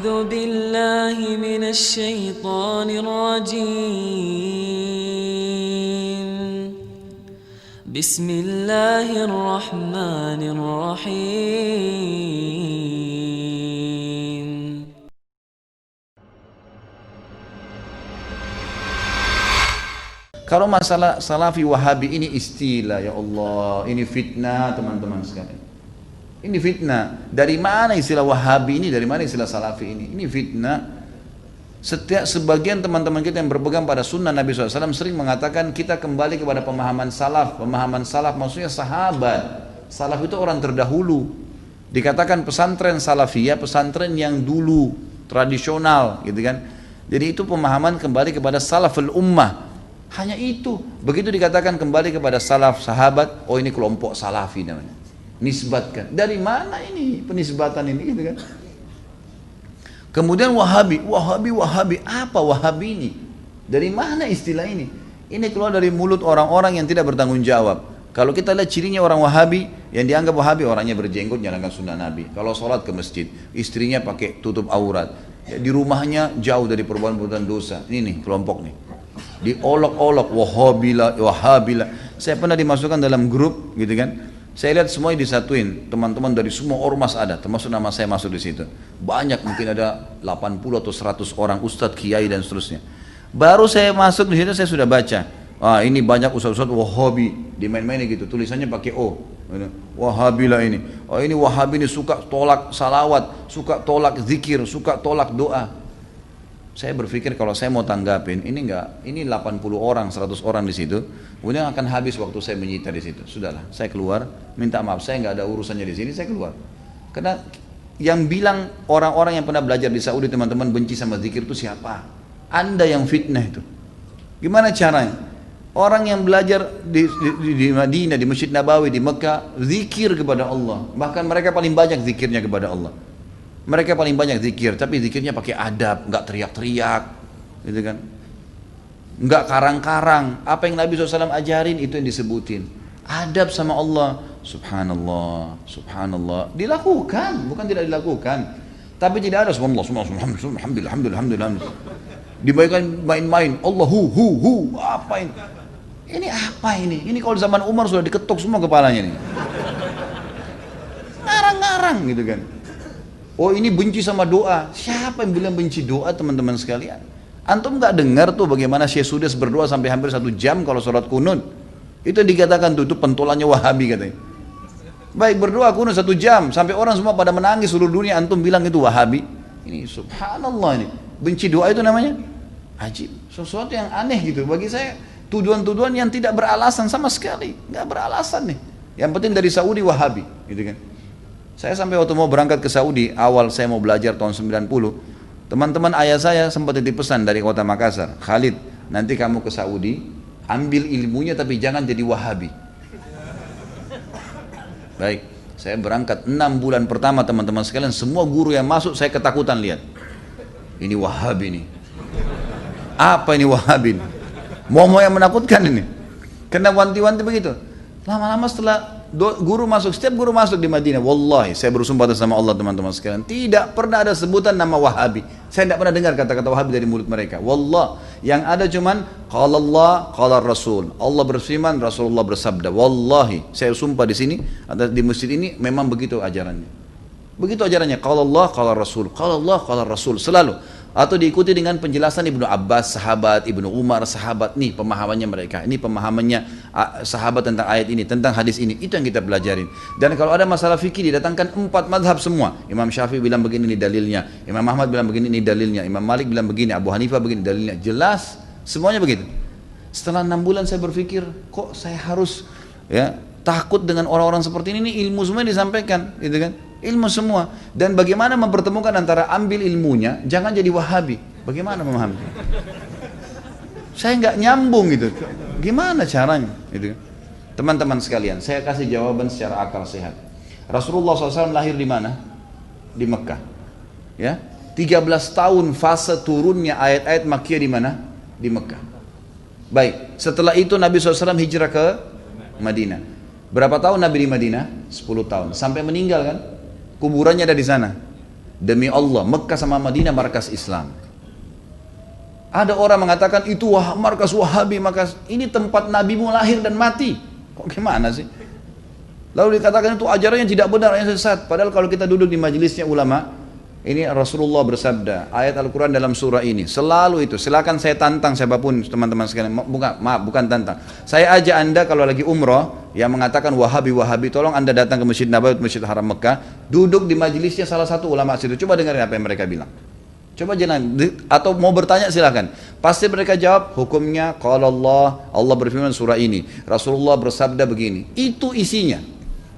أعوذ بالله من الشيطان الرجيم. بسم الله الرحمن الرحيم. Kalau masalah Salafi Wahabi ini istilah, ya Allah, ini fitnah teman-teman sekalian. Ini fitnah. Dari mana istilah Wahabi ini? Dari mana istilah Salafi ini? Ini fitnah. Setiap sebagian teman-teman kita yang berpegang pada sunnah Nabi SAW sering mengatakan kita kembali kepada pemahaman salaf. Pemahaman salaf maksudnya sahabat. Salaf itu orang terdahulu. Dikatakan pesantren salafiyah, pesantren yang dulu, tradisional, gitu kan. Jadi itu pemahaman kembali kepada salaful ummah. Hanya itu. Begitu dikatakan kembali kepada salaf, sahabat, oh ini kelompok salafi namanya. Nisbatkan. Dari mana ini penisbatan ini, gitu kan? Kemudian Wahabi. Apa Wahabi ini? Dari mana istilah ini? Ini keluar dari mulut orang-orang yang tidak bertanggung jawab. Kalau kita lihat cirinya orang Wahabi, yang dianggap Wahabi orangnya berjenggot, jalankan sunnah Nabi. Kalau sholat ke masjid, istrinya pakai tutup aurat. Ya, di rumahnya jauh dari perbuatan dosa. Ini nih kelompok nih. Diolok-olok Wahabila. Saya pernah dimasukkan dalam grup, gitu kan? Saya lihat semuanya disatuin, teman-teman dari semua ormas ada, termasuk nama saya masuk di situ. Banyak, mungkin ada 80 atau 100 orang ustadz, kiai dan seterusnya. Baru saya masuk di situ saya sudah baca. Ini banyak ustadz-ustadz Wahabi, dimain-mainin gitu, tulisannya pakai O. Wahabila ini. Ini Wahabi ini suka tolak salawat, suka tolak zikir, suka tolak doa. Saya berpikir kalau saya mau tanggapin, ini 80 orang, 100 orang di situ, kemudian akan habis waktu saya menyita di situ. Sudahlah, saya keluar, minta maaf, saya nggak ada urusannya di sini, saya keluar. Karena yang bilang orang-orang yang pernah belajar di Saudi teman-teman benci sama zikir itu siapa? Anda yang fitnah itu. Gimana caranya? Orang yang belajar di Madinah, di Masjid Nabawi, di Mekah, zikir kepada Allah. Bahkan mereka paling banyak zikirnya kepada Allah. Mereka paling banyak zikir, tapi zikirnya pakai adab, nggak teriak-teriak, gitu kan? Nggak karang-karang. Apa yang Nabi SAW ajarin itu yang disebutin. Adab sama Allah, subhanallah, subhanallah. Dilakukan, bukan tidak dilakukan. Tapi tidak ada subhanallah, alhamdulillah. Dibayangkan main-main, Allah hu, apa ini? Ini apa ini? Ini kalau zaman Umar sudah diketuk semua kepalanya nih. Ngarang-ngarang gitu kan. Oh ini benci sama doa. Siapa yang bilang benci doa teman-teman sekalian? Antum nggak dengar tuh bagaimana Syekh Sudes berdoa sampai hampir 1 jam kalau sholat kunut. Itu dikatakan tuh, itu pentolannya Wahabi katanya. Baik berdoa kunut 1 jam sampai orang semua pada menangis seluruh dunia, antum bilang itu Wahabi. Ini subhanallah ini. Benci doa itu namanya ajib. Sesuatu yang aneh gitu. Bagi saya tuduhan-tuduhan yang tidak beralasan sama sekali. Nggak beralasan nih. Yang penting dari Saudi Wahabi gitu kan. Saya sampai waktu mau berangkat ke Saudi, awal saya mau belajar tahun 90, teman-teman ayah saya sempat titip pesan dari kota Makassar, Khalid, nanti kamu ke Saudi, ambil ilmunya tapi jangan jadi Wahabi. Baik, saya berangkat 6 bulan pertama teman-teman sekalian, semua guru yang masuk saya ketakutan lihat. Ini Wahabi nih. Apa ini Wahabi nih? Mau yang menakutkan ini. Kena wanti-wanti begitu. Lama-lama setelah guru masuk, setiap guru masuk di Madinah, wallahi saya bersumpah atas nama Allah teman-teman sekalian, tidak pernah ada sebutan nama Wahabi. Saya tidak pernah dengar kata-kata Wahabi dari mulut mereka. Wallah, yang ada cuman qala Allah, qala Rasul. Allah berfirman, Rasulullah bersabda. Wallahi, saya sumpah di sini, di masjid ini memang begitu ajarannya. Begitu ajarannya, qala Allah, qala Rasul. Qala Allah, qala Rasul selalu. Atau diikuti dengan penjelasan Ibnu Abbas, sahabat, Ibnu Umar, sahabat. Nih pemahamannya mereka, ini pemahamannya sahabat tentang ayat ini, tentang hadis ini. Itu yang kita pelajarin. Dan kalau ada masalah fikih didatangkan 4 madhab semua. Imam Syafi'i bilang begini, ini dalilnya. Imam Ahmad bilang begini, ini dalilnya. Imam Malik bilang begini, Abu Hanifah begini, dalilnya. Jelas, semuanya begitu. Setelah 6 bulan saya berpikir, kok saya harus takut dengan orang-orang seperti ini? Ilmu semua disampaikan, gitu kan? Ilmu semua. Dan bagaimana mempertemukan antara ambil ilmunya, jangan jadi Wahabi. Bagaimana memahami? Saya nggak nyambung gitu. Gimana caranya? Gitu. Teman-teman sekalian, saya kasih jawaban secara akal sehat. Rasulullah SAW lahir di mana? Di Mekah. Ya, 13 tahun fase turunnya ayat-ayat Makkiyah di mana? Di Mekah. Baik, setelah itu Nabi SAW hijrah ke Madinah. Berapa tahun Nabi di Madinah? 10 tahun. Sampai meninggal kan? Kuburannya ada di sana. Demi Allah, Mekah sama Madinah markas Islam. Ada orang mengatakan itu markas Wahabi, markas ini tempat nabimu lahir dan mati. Kok gimana sih? Lalu dikatakan itu ajaran yang tidak benar, yang sesat. Padahal kalau kita duduk di majelisnya ulama, ini Rasulullah bersabda, ayat Al-Quran dalam surah ini, selalu itu. Silakan saya tantang siapapun teman-teman sekalian, bukan tantang. Saya ajak anda kalau lagi umrah, yang mengatakan Wahabi, tolong anda datang ke Masjid Nabawi, Masjid Haram Mekah, duduk di majelisnya salah satu ulama situ. Coba dengarin apa yang mereka bilang. Coba jangan, atau mau bertanya silakan. Pasti mereka jawab, hukumnya qala Allah berfirman surah ini, Rasulullah bersabda begini. Itu isinya.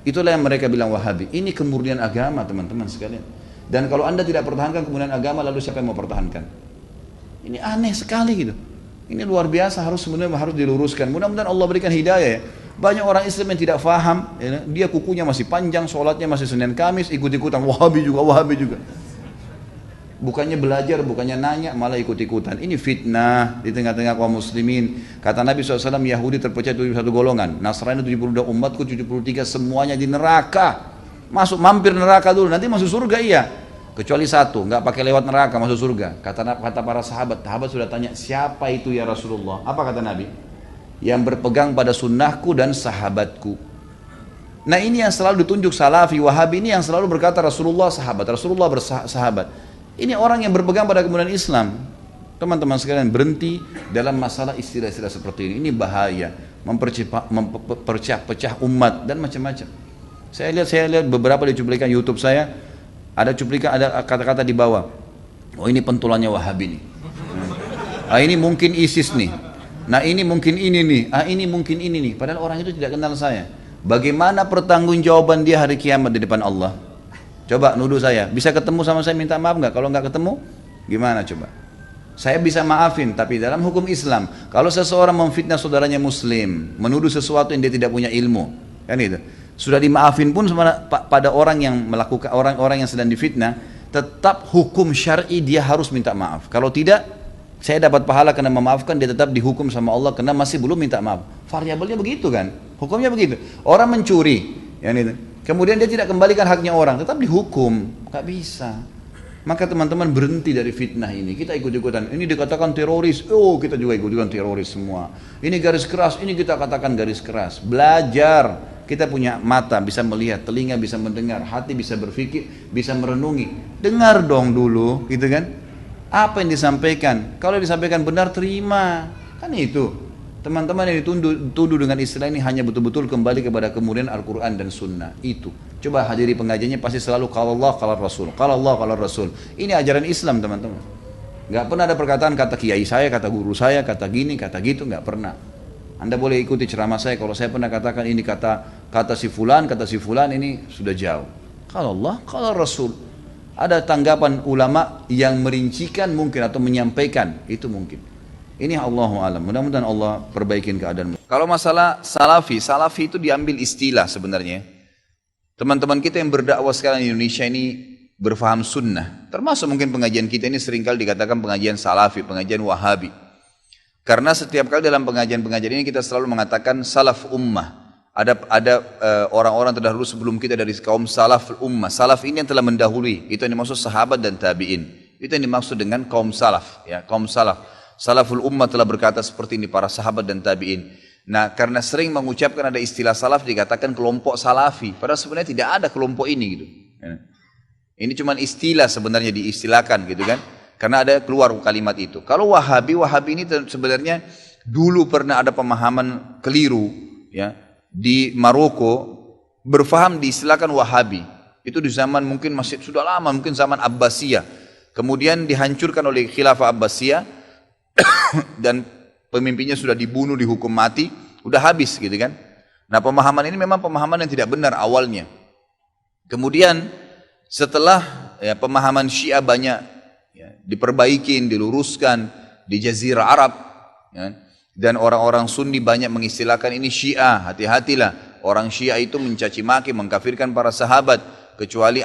Itulah yang mereka bilang Wahabi. Ini kemurnian agama teman-teman sekalian. Dan kalau anda tidak pertahankan kemurnian agama, lalu siapa yang mau pertahankan? Ini aneh sekali gitu. Ini luar biasa, sebenarnya harus diluruskan. Mudah-mudahan Allah berikan hidayah ya. Banyak orang Islam yang tidak faham, ya, dia kukunya masih panjang, sholatnya masih Senin Kamis, ikut-ikutan Wahabi juga. Bukannya belajar, bukannya nanya, malah ikut-ikutan. Ini fitnah di tengah-tengah kaum muslimin. Kata Nabi SAW, Yahudi terpecah 71 golongan, Nasrani 72, umatku 73, semuanya di neraka. Mampir neraka dulu, nanti masuk surga iya. Kecuali satu, nggak pakai lewat neraka masuk surga. Kata para sahabat sudah tanya, siapa itu ya Rasulullah? Apa kata Nabi? Yang berpegang pada sunnahku dan sahabatku. Nah ini yang selalu ditunjuk Salafi, Wahabi, ini yang selalu berkata Rasulullah bersahabat. Ini orang yang berpegang pada kemudian Islam. Teman-teman sekalian, berhenti dalam masalah istilah-istilah seperti ini. Ini bahaya, memperpecah umat dan macam-macam. Saya lihat beberapa di cuplikan YouTube saya, ada kata-kata di bawah. Oh ini pentulannya Wahabi nih. Ini mungkin ISIS nih. Nah ini mungkin ini nih. Ini mungkin ini nih. Padahal orang itu tidak kenal saya. Bagaimana pertanggungjawaban dia hari kiamat di depan Allah? Coba nuduh saya. Bisa ketemu sama saya minta maaf nggak? Kalau nggak ketemu, gimana coba? Saya bisa maafin, tapi dalam hukum Islam, kalau seseorang memfitnah saudaranya Muslim, menuduh sesuatu yang dia tidak punya ilmu, kan itu. Sudah dimaafin pun pada orang yang melakukan, orang-orang yang sedang difitnah, tetap hukum syar'i dia harus minta maaf. Kalau tidak, saya dapat pahala karena memaafkan, dia tetap dihukum sama Allah karena masih belum minta maaf. Variabelnya begitu kan, hukumnya begitu. Orang mencuri, kemudian dia tidak kembalikan haknya orang, tetap dihukum, nggak bisa. Maka teman-teman berhenti dari fitnah ini. Kita ikut-ikutan, ini dikatakan teroris, oh kita juga ikut-ikutan teroris semua. Ini garis keras, ini kita katakan garis keras. Belajar. Kita punya mata bisa melihat, telinga bisa mendengar, hati bisa berpikir, bisa merenungi. Dengar dong dulu, gitu kan? Apa yang disampaikan? Kalau disampaikan benar, terima. Kan itu. Teman-teman yang dituduh dengan istilah ini hanya betul-betul kembali kepada kemudian Al-Quran dan Sunnah. Itu. Coba hadiri pengajiannya pasti selalu kalau Allah, kalau Rasul. Kalau Allah, kalau Rasul. Ini ajaran Islam teman-teman. Gak pernah ada perkataan kata kiai saya, kata guru saya, kata gini, kata gitu. Gak pernah. Anda boleh ikuti ceramah saya, kalau saya pernah katakan ini kata si fulan ini sudah jauh. Kalau Allah, kalau Rasul. Ada tanggapan ulama yang merincikan mungkin atau menyampaikan, itu mungkin. Ini Allahu a'lam. Mudah-mudahan Allah perbaikin keadaan. Kalau masalah salafi itu diambil istilah sebenarnya. Teman-teman kita yang berdakwah sekarang di Indonesia ini berfaham sunnah. Termasuk mungkin pengajian kita ini seringkali dikatakan pengajian salafi, pengajian Wahabi. Karena setiap kali dalam pengajian-pengajian ini kita selalu mengatakan salaf ummah. Ada orang-orang terdahulu sebelum kita dari kaum salaf ummah. Salaf ini yang telah mendahului. Itu yang dimaksud sahabat dan tabi'in. Itu yang dimaksud dengan kaum salaf. Ya, kaum salaf. Salaful ummah telah berkata seperti ini para sahabat dan tabi'in. Nah, karena sering mengucapkan ada istilah salaf dikatakan kelompok salafi. Padahal sebenarnya tidak ada kelompok ini gitu. Ini cuma istilah sebenarnya diistilahkan gitu kan. Karena ada keluar kalimat itu. Kalau Wahabi ini sebenarnya dulu pernah ada pemahaman keliru ya di Maroko, berfaham diistilahkan Wahabi. Itu di zaman mungkin masih sudah lama, mungkin zaman Abbasiyah. Kemudian dihancurkan oleh Khilafah Abbasiyah dan pemimpinnya sudah dibunuh, dihukum mati, udah habis gitu kan. Nah, pemahaman ini memang pemahaman yang tidak benar awalnya. Kemudian setelah ya, pemahaman Syiah banyak ya, diperbaikin, diluruskan di Jazirah Arab ya, dan orang-orang Sunni banyak mengistilahkan ini Syiah. Hati-hatilah, orang Syiah itu mencaci maki, mengkafirkan para sahabat kecuali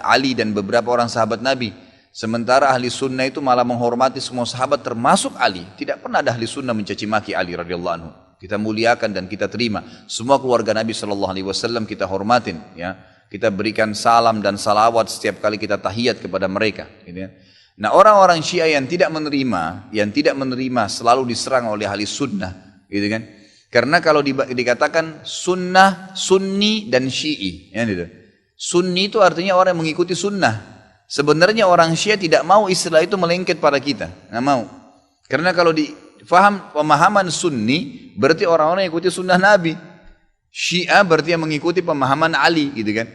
Ali dan beberapa orang sahabat Nabi. Sementara ahli sunnah itu malah menghormati semua sahabat termasuk Ali. Tidak pernah ada ahli sunnah mencaci maki Ali radhiyallahu anhu. Kita muliakan dan kita terima. Semua keluarga Nabi SAW kita hormatin ya. Kita berikan salam dan salawat setiap kali kita tahiyat kepada mereka. Gitu kan. Nah orang-orang Syiah yang tidak menerima selalu diserang oleh ahli sunnah. Gitu kan. Karena kalau dikatakan sunnah, sunni dan syi'i. Ya, gitu. Sunni itu artinya orang yang mengikuti sunnah. Sebenarnya orang Syiah tidak mau istilah itu melengket pada kita. Nggak mau. Karena kalau difaham pemahaman sunni, berarti orang-orang yang ikuti sunnah Nabi. Syiah berarti yang mengikuti pemahaman Ali. Gitu kan.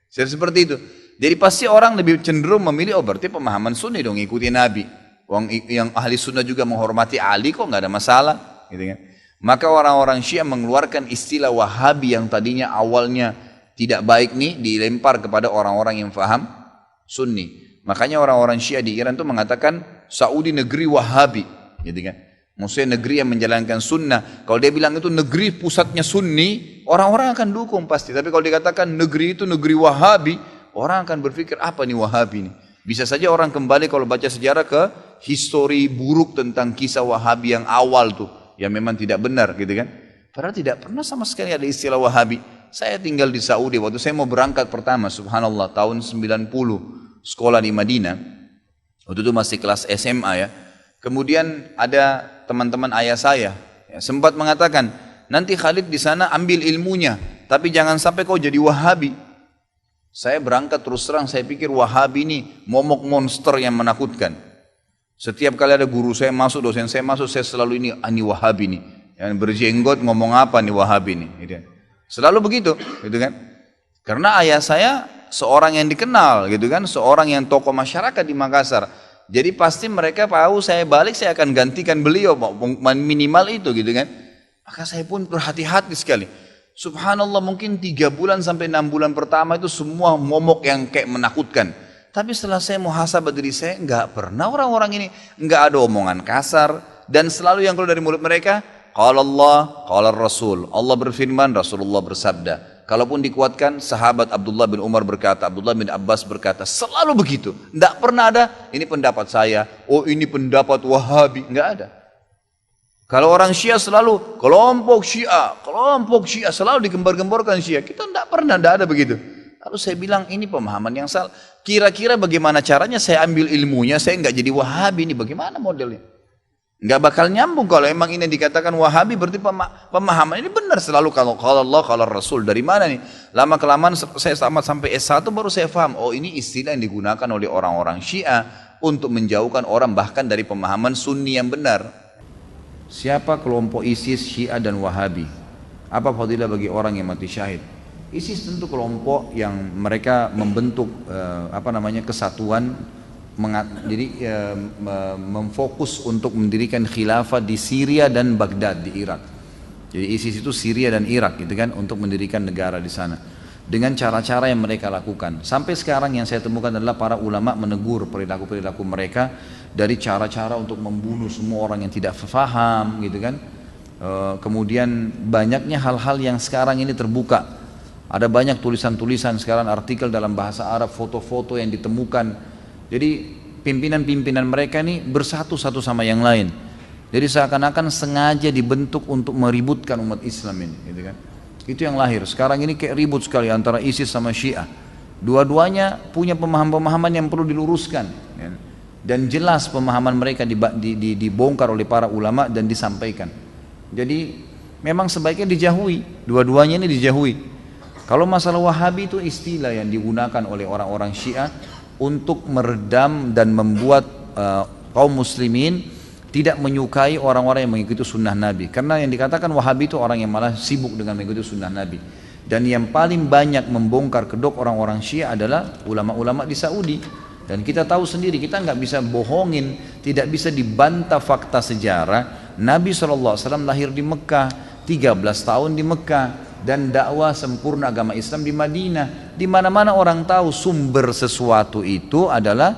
Seperti itu. Jadi pasti orang lebih cenderung memilih, berarti pemahaman sunni dong, ikuti Nabi. Yang ahli sunnah juga menghormati Ali, kok nggak ada masalah, gitu kan? Maka orang-orang Syiah mengeluarkan istilah Wahabi yang tadinya awalnya tidak baik nih, dilempar kepada orang-orang yang faham sunni. Makanya orang-orang Syiah di Iran itu mengatakan Saudi negeri Wahabi, gitu kan? Maksudnya negeri yang menjalankan sunnah. Kalau dia bilang itu negeri pusatnya sunni, orang-orang akan dukung pasti. Tapi kalau dikatakan negeri itu negeri Wahabi, orang akan berpikir apa nih Wahabi ini? Bisa saja orang kembali kalau baca sejarah ke histori buruk tentang kisah Wahabi yang awal tuh, yang memang tidak benar gitu kan. Padahal tidak pernah sama sekali ada istilah Wahabi. Saya tinggal di Saudi, waktu saya mau berangkat pertama, subhanallah, tahun 90, sekolah di Madinah. Waktu itu masih kelas SMA ya. Kemudian ada teman-teman ayah saya ya, sempat mengatakan, nanti Khalid di sana ambil ilmunya, tapi jangan sampai kau jadi Wahabi. Saya berangkat terus terang, saya pikir Wahabi ini momok monster yang menakutkan. Setiap kali ada guru saya masuk, dosen saya masuk, saya selalu ini Wahabi nih. Yang berjenggot ngomong apa nih Wahabi nih. Gitu. Selalu begitu, gitu kan. Karena ayah saya seorang yang dikenal, gitu kan, seorang yang tokoh masyarakat di Makassar. Jadi pasti mereka tahu saya balik, saya akan gantikan beliau, minimal itu, gitu kan. Maka saya pun berhati-hati sekali. Subhanallah, mungkin 3 bulan sampai 6 bulan pertama itu semua momok yang kayak menakutkan. Tapi setelah saya muhasabah diri saya, enggak pernah orang-orang ini, enggak ada omongan kasar. Dan selalu yang keluar dari mulut mereka, qala Allah, qala Rasul. Allah berfirman, Rasulullah bersabda. Kalaupun dikuatkan, sahabat Abdullah bin Umar berkata, Abdullah bin Abbas berkata, selalu begitu. Enggak pernah ada, ini pendapat saya, oh ini pendapat Wahabi, enggak ada. Kalau orang Syiah selalu, kelompok Syiah, selalu digembar-gemborkan Syiah. Kita enggak pernah, enggak ada begitu. Lalu saya bilang, ini pemahaman yang salah. Kira-kira bagaimana caranya saya ambil ilmunya, saya enggak jadi Wahabi, ini bagaimana modelnya? Enggak bakal nyambung kalau emang ini dikatakan Wahabi, berarti pemahaman ini benar selalu kalau Allah, kalau Rasul. Dari mana nih? Lama-kelamaan saya sampai S1 baru saya paham, oh ini istilah yang digunakan oleh orang-orang Syiah untuk menjauhkan orang bahkan dari pemahaman Sunni yang benar. Siapa kelompok ISIS, Syiah dan Wahabi? Apa fadilah bagi orang yang mati syahid? ISIS tentu kelompok yang mereka membentuk kesatuan. Jadi memfokus untuk mendirikan khilafah di Syria dan Baghdad di Irak. Jadi ISIS itu Syria dan Irak gitu kan, untuk mendirikan negara di sana dengan cara-cara yang mereka lakukan. Sampai sekarang yang saya temukan adalah para ulama menegur perilaku-perilaku mereka dari cara-cara untuk membunuh semua orang yang tidak faham gitu kan. Kemudian banyaknya hal-hal yang sekarang ini terbuka. Ada banyak tulisan-tulisan sekarang, artikel dalam bahasa Arab, foto-foto yang ditemukan. Jadi pimpinan-pimpinan mereka ini bersatu satu sama yang lain. Jadi seakan-akan sengaja dibentuk untuk meributkan umat Islam ini, gitu kan? Itu yang lahir. Sekarang ini kayak ribut sekali antara ISIS sama Syiah. Dua-duanya punya pemahaman-pemahaman yang perlu diluruskan, ya. Dan jelas pemahaman mereka dibongkar oleh para ulama dan disampaikan. Jadi memang sebaiknya dijauhi. Dua-duanya ini dijauhi. Kalau masalah Wahabi itu istilah yang digunakan oleh orang-orang Syiah untuk meredam dan membuat kaum muslimin tidak menyukai orang-orang yang mengikuti sunnah Nabi. Karena yang dikatakan Wahabi itu orang yang malah sibuk dengan mengikuti sunnah Nabi. Dan yang paling banyak membongkar kedok orang-orang Syiah adalah ulama-ulama di Saudi. Dan kita tahu sendiri, kita nggak bisa bohongin, tidak bisa dibantah fakta sejarah. Nabi SAW lahir di Mekah, 13 tahun di Mekah, dan dakwah sempurna agama Islam di Madinah. Di mana-mana orang tahu sumber sesuatu itu adalah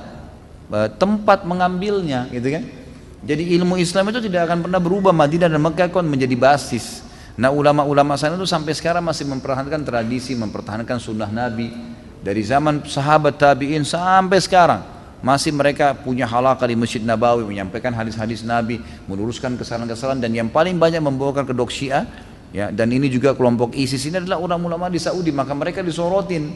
tempat mengambilnya, gitu kan? Jadi ilmu Islam itu tidak akan pernah berubah. Madinah dan Mekah kan menjadi basis. Nah ulama-ulama sana itu sampai sekarang masih mempertahankan tradisi, mempertahankan sunnah Nabi dari zaman sahabat tabi'in sampai sekarang. Masih mereka punya halaqah di Masjid Nabawi, menyampaikan hadis-hadis Nabi, meluruskan kesalahan-kesalahan. Dan yang paling banyak membongkar kedok Syiah, ya, dan ini juga kelompok ISIS ini adalah ulama-ulama di Saudi. Maka mereka disorotin.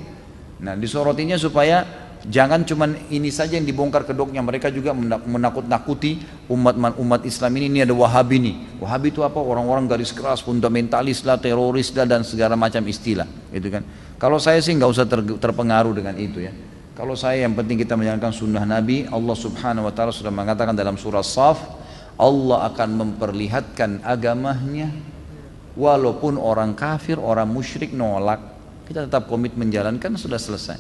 Nah, disorotinya supaya jangan cuman ini saja yang dibongkar kedoknya, mereka juga menakut-nakuti umat Islam ini ada Wahabi nih. Wahabi itu apa? Orang-orang garis keras, fundamentalis lah, teroris lah, dan segala macam istilah, gitu kan. Kalau saya sih nggak usah terpengaruh dengan itu ya. Kalau saya yang penting kita menjalankan sunnah Nabi. Allah Subhanahu Wa Taala sudah mengatakan dalam surah Shaf, Allah akan memperlihatkan agamanya walaupun orang kafir, orang musyrik nolak, kita tetap komit menjalankan, sudah selesai.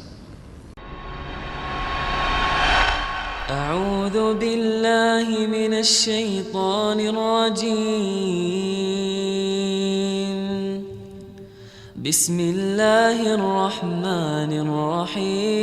أعوذ بالله من الشيطان الرجيم بسم الله الرحمن الرحيم